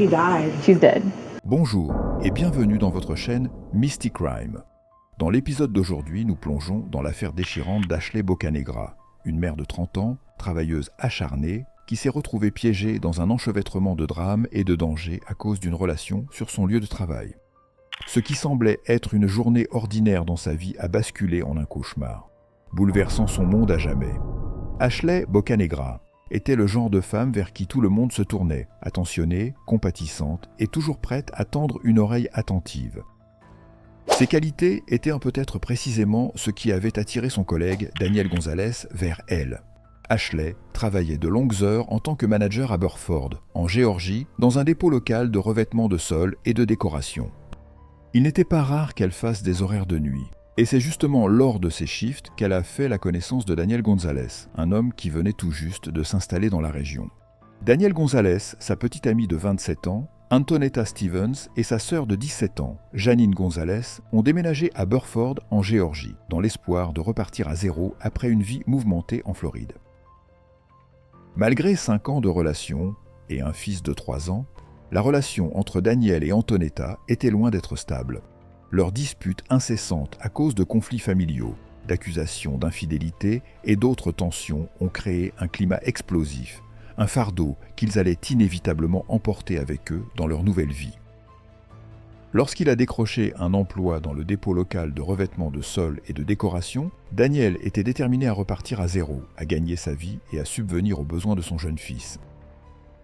She died. She's dead. Bonjour et bienvenue dans votre chaîne Mystic Crime. Dans l'épisode d'aujourd'hui, nous plongeons dans l'affaire déchirante d'Ashley Bocanegra, une mère de 30 ans, travailleuse acharnée, qui s'est retrouvée piégée dans un enchevêtrement de drames et de dangers à cause d'une relation sur son lieu de travail. Ce qui semblait être une journée ordinaire dans sa vie a basculé en un cauchemar, bouleversant son monde à jamais. Ashley Bocanegra était le genre de femme vers qui tout le monde se tournait, attentionnée, compatissante et toujours prête à tendre une oreille attentive. Ses qualités étaient peut-être précisément ce qui avait attiré son collègue Daniel Gonzalez vers elle. Ashley travaillait de longues heures en tant que manager à Burford, en Géorgie, dans un dépôt local de revêtement de sol et de décoration. Il n'était pas rare qu'elle fasse des horaires de nuit. Et c'est justement lors de ces shifts qu'elle a fait la connaissance de Daniel Gonzalez, un homme qui venait tout juste de s'installer dans la région. Daniel Gonzalez, sa petite amie de 27 ans, Antonetta Stevens et sa sœur de 17 ans, Janine Gonzalez, ont déménagé à Burford en Géorgie, dans l'espoir de repartir à zéro après une vie mouvementée en Floride. Malgré 5 ans de relation et un fils de 3 ans, la relation entre Daniel et Antonetta était loin d'être stable. Leurs disputes incessantes à cause de conflits familiaux, d'accusations d'infidélité et d'autres tensions ont créé un climat explosif, un fardeau qu'ils allaient inévitablement emporter avec eux dans leur nouvelle vie. Lorsqu'il a décroché un emploi dans le dépôt local de revêtement de sol et de décoration, Daniel était déterminé à repartir à zéro, à gagner sa vie et à subvenir aux besoins de son jeune fils.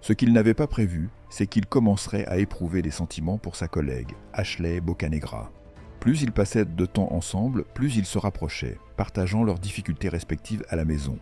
Ce qu'il n'avait pas prévu, c'est qu'il commencerait à éprouver des sentiments pour sa collègue, Ashley Bocanegra. Plus ils passaient de temps ensemble, plus ils se rapprochaient, partageant leurs difficultés respectives à la maison.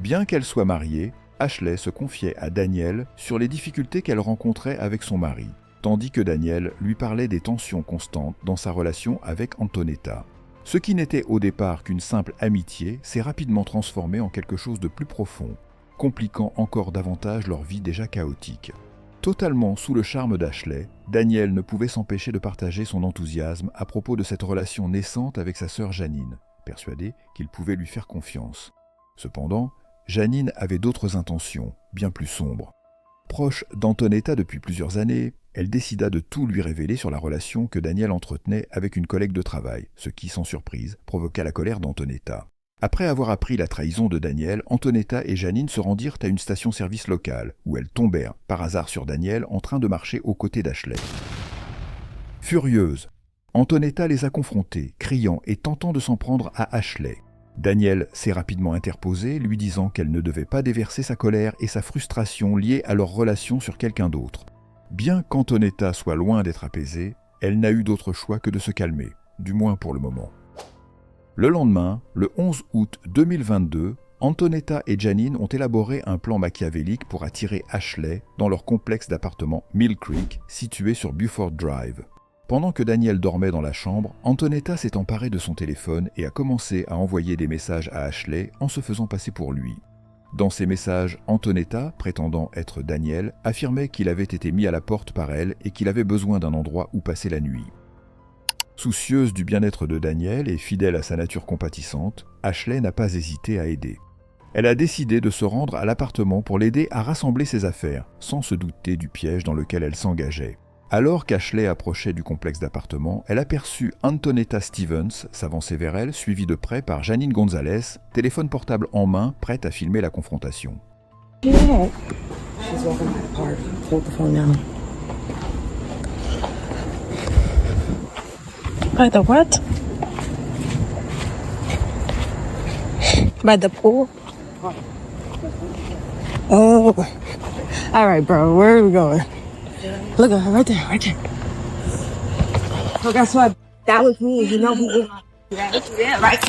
Bien qu'elle soit mariée, Ashley se confiait à Daniel sur les difficultés qu'elle rencontrait avec son mari, tandis que Daniel lui parlait des tensions constantes dans sa relation avec Antonetta. Ce qui n'était au départ qu'une simple amitié s'est rapidement transformé en quelque chose de plus profond, compliquant encore davantage leur vie déjà chaotique. Totalement sous le charme d'Ashley, Daniel ne pouvait s'empêcher de partager son enthousiasme à propos de cette relation naissante avec sa sœur Janine, persuadé qu'il pouvait lui faire confiance. Cependant, Janine avait d'autres intentions, bien plus sombres. Proche d'Antonetta depuis plusieurs années, elle décida de tout lui révéler sur la relation que Daniel entretenait avec une collègue de travail, ce qui, sans surprise, provoqua la colère d'Antonetta. Après avoir appris la trahison de Daniel, Antonetta et Janine se rendirent à une station-service locale, où elles tombèrent, par hasard sur Daniel, en train de marcher aux côtés d'Ashley. Furieuse, Antonetta les a confrontés, criant et tentant de s'en prendre à Ashley. Daniel s'est rapidement interposé, lui disant qu'elle ne devait pas déverser sa colère et sa frustration liées à leur relation sur quelqu'un d'autre. Bien qu'Antonetta soit loin d'être apaisée, elle n'a eu d'autre choix que de se calmer, du moins pour le moment. Le lendemain, le 11 août 2022, Antonetta et Janine ont élaboré un plan machiavélique pour attirer Ashley dans leur complexe d'appartements Mill Creek, situé sur Buford Drive. Pendant que Daniel dormait dans la chambre, Antonetta s'est emparée de son téléphone et a commencé à envoyer des messages à Ashley en se faisant passer pour lui. Dans ces messages, Antonetta, prétendant être Daniel, affirmait qu'il avait été mis à la porte par elle et qu'il avait besoin d'un endroit où passer la nuit. Soucieuse du bien-être de Daniel et fidèle à sa nature compatissante, Ashley n'a pas hésité à aider. Elle a décidé de se rendre à l'appartement pour l'aider à rassembler ses affaires, sans se douter du piège dans lequel elle s'engageait. Alors qu'Ashley approchait du complexe d'appartements, elle aperçut Antonetta Stevens s'avancer vers elle, suivie de près par Janine Gonzalez, téléphone portable en main, prête à filmer la confrontation. Yeah. She's walking to the park. Hold the phone down. By the what? By the pool? Oh. All right, bro. Where are we going? Look at her right there, right there. So guess what? That was me. You know who? Yeah, right.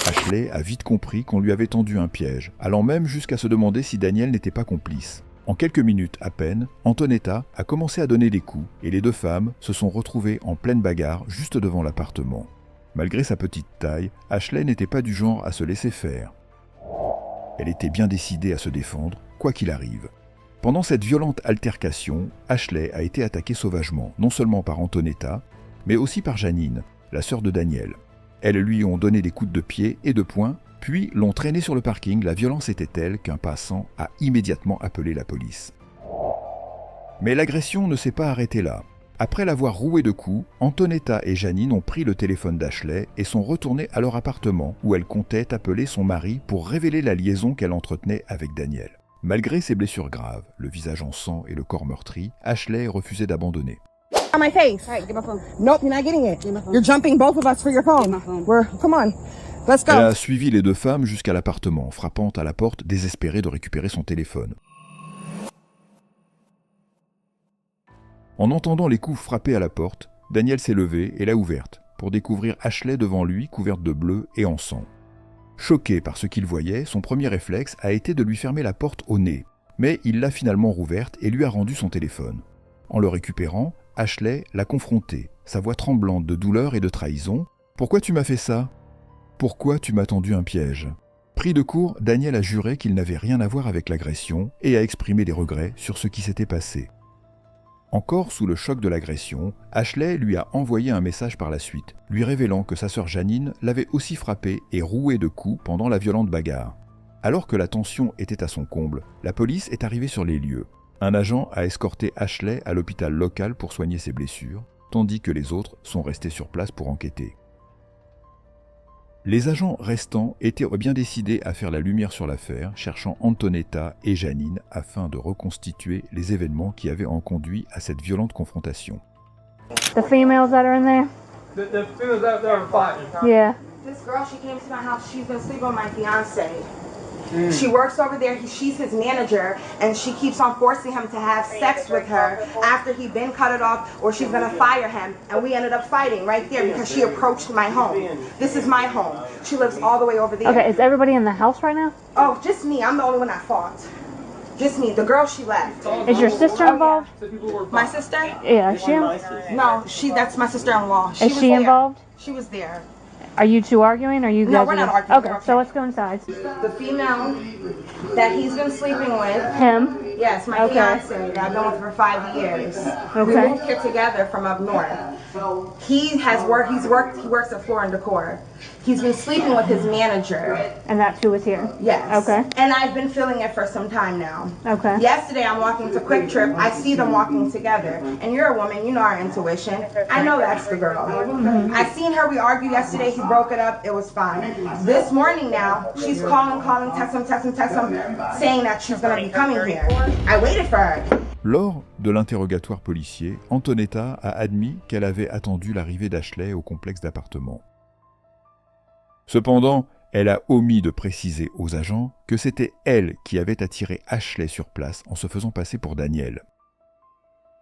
Ashley a vite compris qu'on lui avait tendu un piège, allant même jusqu'à se demander si Daniel n'était pas complice. En quelques minutes à peine, Antonetta a commencé à donner des coups et les deux femmes se sont retrouvées en pleine bagarre juste devant l'appartement. Malgré sa petite taille, Ashley n'était pas du genre à se laisser faire. Elle était bien décidée à se défendre, quoi qu'il arrive. Pendant cette violente altercation, Ashley a été attaquée sauvagement, non seulement par Antonetta, mais aussi par Janine, la sœur de Daniel. Elles lui ont donné des coups de pied et de poing, puis l'ont traîné sur le parking. La violence était telle qu'un passant a immédiatement appelé la police. Mais l'agression ne s'est pas arrêtée là. Après l'avoir rouée de coups, Antonetta et Janine ont pris le téléphone d'Ashley et sont retournées à leur appartement où elle comptait appeler son mari pour révéler la liaison qu'elle entretenait avec Daniel. Malgré ses blessures graves, le visage en sang et le corps meurtri, Ashley refusait d'abandonner. On my face. All right, get my phone. Nope, you're not getting it. Get my phone. You're jumping both of us for your phone. Get my phone. Come on. Let's go. Elle a suivi les deux femmes jusqu'à l'appartement, frappant à la porte, désespérée de récupérer son téléphone. En entendant les coups frapper à la porte, Daniel s'est levé et l'a ouverte, pour découvrir Ashley devant lui, couverte de bleu et en sang. Choqué par ce qu'il voyait, son premier réflexe a été de lui fermer la porte au nez, mais il l'a finalement rouverte et lui a rendu son téléphone. En le récupérant, Ashley l'a confronté, sa voix tremblante de douleur et de trahison. « Pourquoi tu m'as fait ça ? Pourquoi tu m'as tendu un piège ?» Pris de court, Daniel a juré qu'il n'avait rien à voir avec l'agression et a exprimé des regrets sur ce qui s'était passé. Encore sous le choc de l'agression, Ashley lui a envoyé un message par la suite, lui révélant que sa sœur Janine l'avait aussi frappé et roué de coups pendant la violente bagarre. Alors que la tension était à son comble, la police est arrivée sur les lieux. Un agent a escorté Ashley à l'hôpital local pour soigner ses blessures, tandis que les autres sont restés sur place pour enquêter. Les agents restants étaient bien décidés à faire la lumière sur l'affaire, cherchant Antonetta et Janine afin de reconstituer les événements qui avaient en conduit à cette violente confrontation. The females that are in there? The females out there are fighting. Yeah. This girl, she came to my house. She's been sleeping with my fiance. She works over there. She's his manager, and she keeps on forcing him to have sex with her after he'd been cut it off, or she's gonna fire him. And we ended up fighting right there because she approached my home. This is my home. She lives all the way over there. Okay, is everybody in the house right now? Oh, just me. I'm the only one that fought. Just me. The girl, she left. Is your sister involved? My sister? Yeah, is she? No, that's my sister-in-law. Is she involved? She was there. Are you two arguing? Or you guys? No, we're not arguing. Okay, We're so okay. let's go inside. The female that he's been sleeping with. Him. Yes, my Okay. fiance that I've been with for 5 years. We Okay. moved here together from up north. He works at Floor and Decor. He's been sleeping with his manager. And that's who was here. Yes. Okay. And I've been feeling it for some time now. Okay. Yesterday I'm walking to Quick Trip. I see them walking together. And you're a woman, you know our intuition. I know that's the girl. I seen her, we argued yesterday, he broke it up, it was fine. This morning now, she's calling, text him, saying that she's gonna be coming here. I waited for her. Lors de l'interrogatoire policier, Antonetta a admis qu'elle avait attendu l'arrivée d'Ashley au complexe d'appartements. Cependant, elle a omis de préciser aux agents que c'était elle qui avait attiré Ashley sur place en se faisant passer pour Daniel.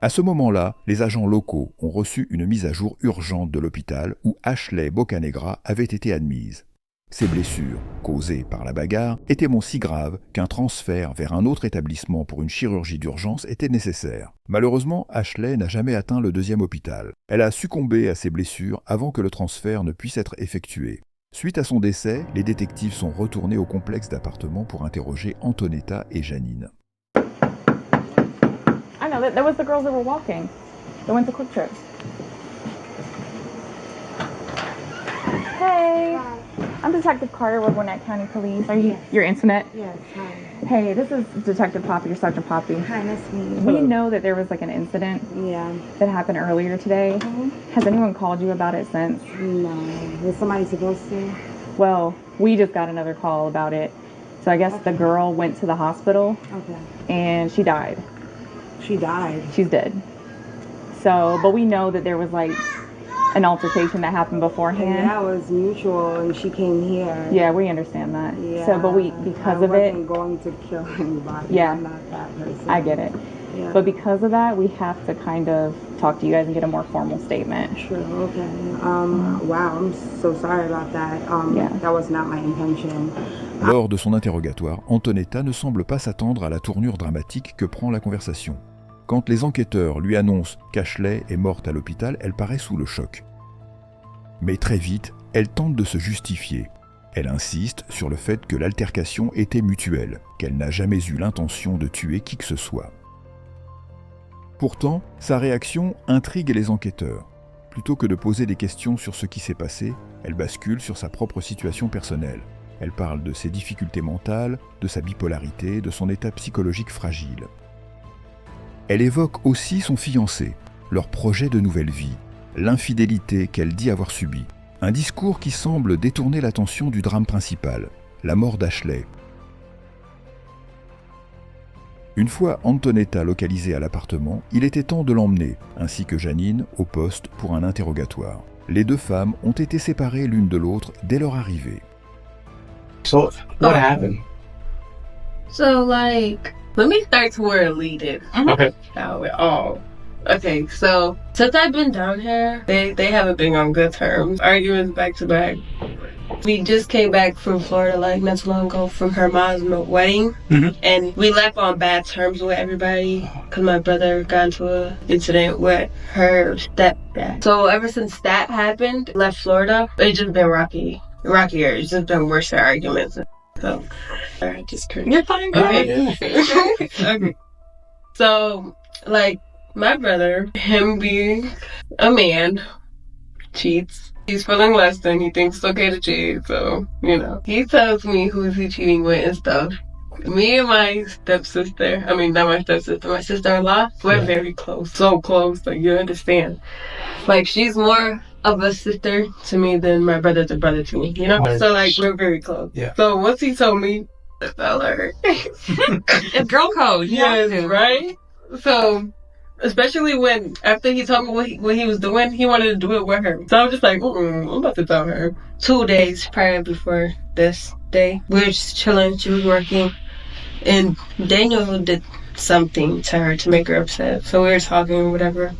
À ce moment-là, les agents locaux ont reçu une mise à jour urgente de l'hôpital où Ashley Bocanegra avait été admise. Ses blessures, causées par la bagarre, étaient si graves qu'un transfert vers un autre établissement pour une chirurgie d'urgence était nécessaire. Malheureusement, Ashley n'a jamais atteint le deuxième hôpital. Elle a succombé à ses blessures avant que le transfert ne puisse être effectué. Suite à son décès, les détectives sont retournés au complexe d'appartements pour interroger Antonetta et Janine. I know that was the girls that were walking. They went to Quick Trip. Hey. I'm Detective Carter with Gwinnett County Police. Are you your internet? Yes, hi. Hey, this is Detective Poppy or Sergeant Poppy. Hi, nice to meet you. We know that there was like an incident Yeah. that happened earlier today. Has anyone called you about it since? No. Was somebody supposed to? Well, we just got another call about it. So I guess the girl went to the hospital Okay. and she died. She died. She's dead. So, but we know that there was like an altercation that happened And beforehand. that was mutual, and she came here. Yeah, we understand that. Yeah. So, but because of I it, wasn't going to kill anybody. Yeah. I'm not that person. I get it. Yeah. But because of that, we have to kind of talk to you guys and get a more formal statement. Sure, okay. Wow, I'm so sorry about that. Yeah. That was not my intention. Lors de son interrogatoire, Antonetta ne semble pas s'attendre à la tournure dramatique que prend la conversation. Quand les enquêteurs lui annoncent qu'Ashley est morte à l'hôpital, elle paraît sous le choc. Mais très vite, elle tente de se justifier. Elle insiste sur le fait que l'altercation était mutuelle, qu'elle n'a jamais eu l'intention de tuer qui que ce soit. Pourtant, sa réaction intrigue les enquêteurs. Plutôt que de poser des questions sur ce qui s'est passé, elle bascule sur sa propre situation personnelle. Elle parle de ses difficultés mentales, de sa bipolarité, de son état psychologique fragile. Elle évoque aussi son fiancé, leur projet de nouvelle vie, l'infidélité qu'elle dit avoir subie. Un discours qui semble détourner l'attention du drame principal, la mort d'Ashley. Une fois Antonetta localisée à l'appartement, il était temps de l'emmener, ainsi que Janine, au poste pour un interrogatoire. Les deux femmes ont été séparées l'une de l'autre dès leur arrivée. So, what happened? So, like, let me start to where it leaded. Okay. Okay, so since I've been down here, they haven't been on good terms. Arguments back to back. We just came back from Florida like not too long ago from her mom's wedding, and we left on bad terms with everybody because my brother got into an incident with her stepdad. So ever since that happened, left Florida, it's just been rockier. It's just been worse arguments. So I just couldn't. You're fine. Okay. Okay. So like my brother, him being a man, cheats. He's feeling less than he thinks it's okay to cheat, so, you know. He tells me who's he cheating with and stuff. Me and my stepsister, I mean, not my stepsister, my sister-in-law, we're very close. So close, like, you understand. Like, she's more of a sister to me than my brother's a brother to me, you know? So, like, we're very close. Yeah. So once he told me, I felt hurt. It's girl code. Yes, right? So, especially when, after he told me what he was doing, he wanted to do it with her. So I was just like, I'm about to tell her. 2 days prior before this day, we were just chilling, she was working, and Daniel did something to her to make her upset. So we were talking or whatever.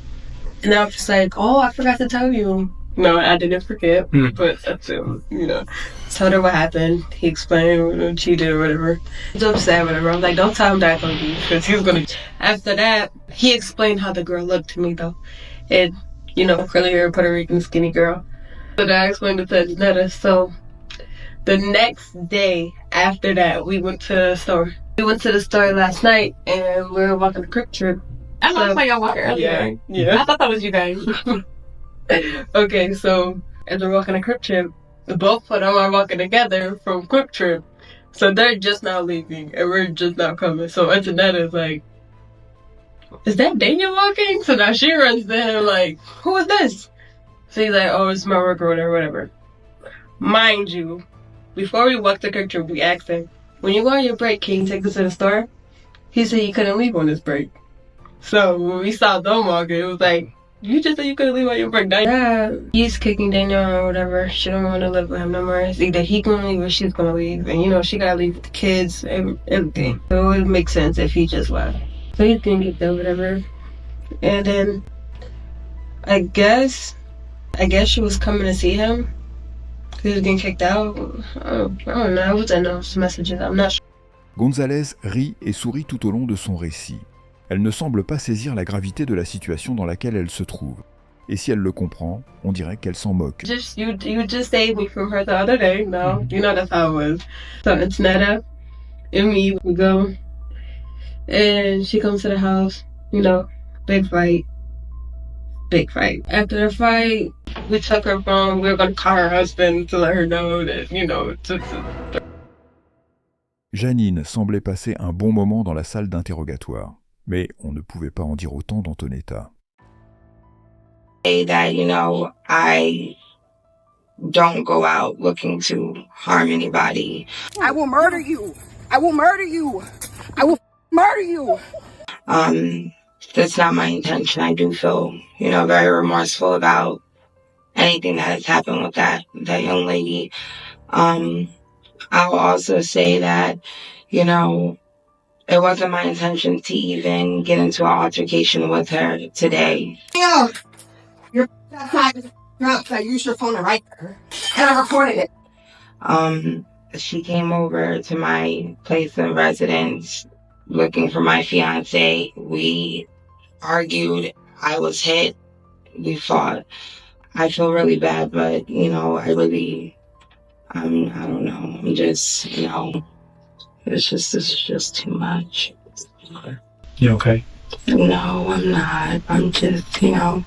And I was just like, oh, I forgot to tell you. No, I didn't forget, but that's it, you know. Told her what happened. He explained what she did or whatever. He was upset, whatever. I was like, don't tell him that I told you, because he was gonna. After that, he explained how the girl looked to me, though. And, you know, curly hair, Puerto Rican, skinny girl. But I explained it to Janetta. So the next day after that, we went to the store. We went to the store last night, and we were walking a quick trip. I love how y'all walk earlier. Yeah. I thought that was you guys. Okay, so as we're walking a Quick Trip, both of them are walking together from Quick Trip. So they're just now leaving, and we're just now coming. So Antonetta's like, is that Daniel walking? So now she runs to him like, who is this? So he's like, oh, it's my worker or whatever. Mind you, before we walked to Quick Trip, we asked him, when you go on your break, can you take us to the store? He said he couldn't leave on his break. So when we saw them walking, it was like, you just said you couldn't leave on your break. Yeah, he's kicking Daniel or whatever. She don't want to live with him no more. It's either he gonna leave or she's gonna leave. And you know, she gotta leave with the kids and everything. So it would make sense if he just left. So he's gonna get there, whatever. And then I guess she was coming to see him. He was getting kicked out. I don't know. I wasn't those messages. I'm not sure. Gonzalez rit et sourit tout au long de son récit. Elle ne semble pas saisir la gravité de la situation dans laquelle elle se trouve. Et si elle le comprend, on dirait qu'elle s'en moque. You just saved me from her the other day. No, you know that's how it was. So Antonetta and me, we go, and she comes to the house. You know, big fight. After the fight, we took her phone. We were gonna call her husband to let her know that, you know. Janine semblait passer un bon moment dans la salle d'interrogatoire. Mais on ne pouvait pas en dire autant d'Antonetta. That, you know, I don't go out looking to harm anybody. I will murder you. I will murder you. I will murder you. That's not my intention. I do feel, you know, very remorseful about anything that has happened with that young lady. I'll also say that, you know, it wasn't my intention to even get into an altercation with her today. Yo, you're outside. I used your phone to write her, and I recorded it. She came over to my place of residence looking for my fiance. We argued. I was hit. We fought. I feel really bad, but, you know, I don't know. I'm just, you know, it's just too much. You okay? No, I'm not. I'm just, you know,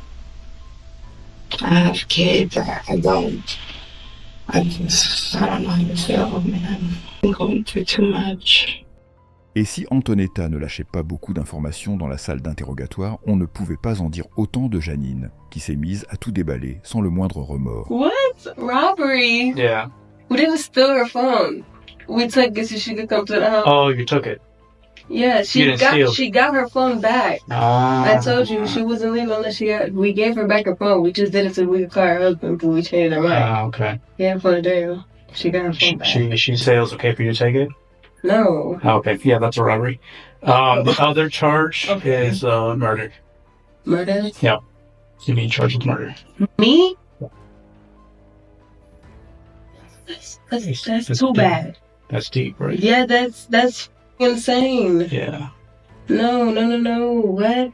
I have kids. I don't know how to feel, man. I'm going through too much. Et si Antonetta ne lâchait pas beaucoup d'informations dans la salle d'interrogatoire, on ne pouvait pas en dire autant de Janine, qui s'est mise à tout déballer sans le moindre remords. What? Robbery? Yeah. We didn't steal her phone. We took it so she could come to the house. Oh, you took it. Yeah, You didn't steal. she got her phone back. I told you she wasn't leaving unless we gave her back her phone. We just did it so we could call her husband before we changed our mind. Okay. Yeah, for the day. She got her phone back. She said it was okay for you to take it? No. Okay, yeah, that's a robbery. The other charge is murder. Murder? Yeah. You being charged with murder. Me? That's too deep. bad. That's deep, right? Yeah, that's insane. Yeah. No. What?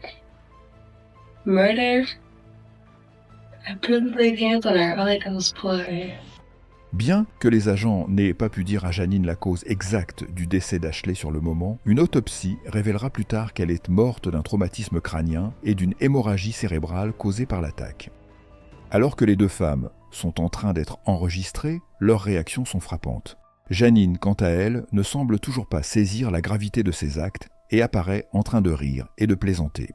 Murder? I couldn't lay hands on her. All I did was pull her hair. Bien que les agents n'aient pas pu dire à Janine la cause exacte du décès d'Ashley sur le moment, une autopsie révélera plus tard qu'elle est morte d'un traumatisme crânien et d'une hémorragie cérébrale causée par l'attaque. Alors que les deux femmes sont en train d'être enregistrées, leurs réactions sont frappantes. Janine, quant à elle, ne semble toujours pas saisir la gravité de ses actes et apparaît en train de rire et de plaisanter.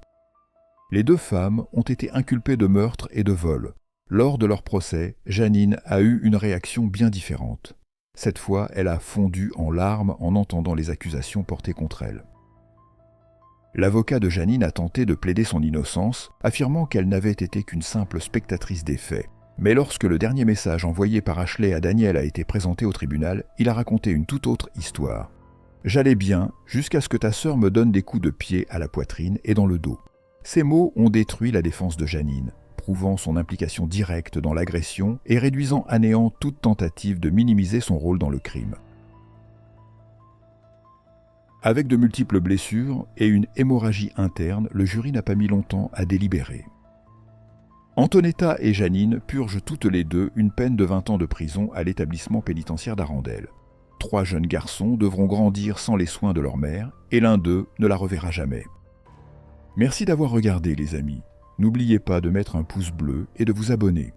Les deux femmes ont été inculpées de meurtre et de vol. Lors de leur procès, Janine a eu une réaction bien différente. Cette fois, elle a fondu en larmes en entendant les accusations portées contre elle. L'avocat de Janine a tenté de plaider son innocence, affirmant qu'elle n'avait été qu'une simple spectatrice des faits. Mais lorsque le dernier message envoyé par Ashley à Daniel a été présenté au tribunal, il a raconté une toute autre histoire. « J'allais bien jusqu'à ce que ta sœur me donne des coups de pied à la poitrine et dans le dos. » Ces mots ont détruit la défense de Janine, prouvant son implication directe dans l'agression et réduisant à néant toute tentative de minimiser son rôle dans le crime. Avec de multiples blessures et une hémorragie interne, le jury n'a pas mis longtemps à délibérer. Antonetta et Janine purgent toutes les deux une peine de 20 ans de prison à l'établissement pénitentiaire d'Arendelle. 3 jeunes garçons devront grandir sans les soins de leur mère et l'un d'eux ne la reverra jamais. Merci d'avoir regardé les amis. N'oubliez pas de mettre un pouce bleu et de vous abonner.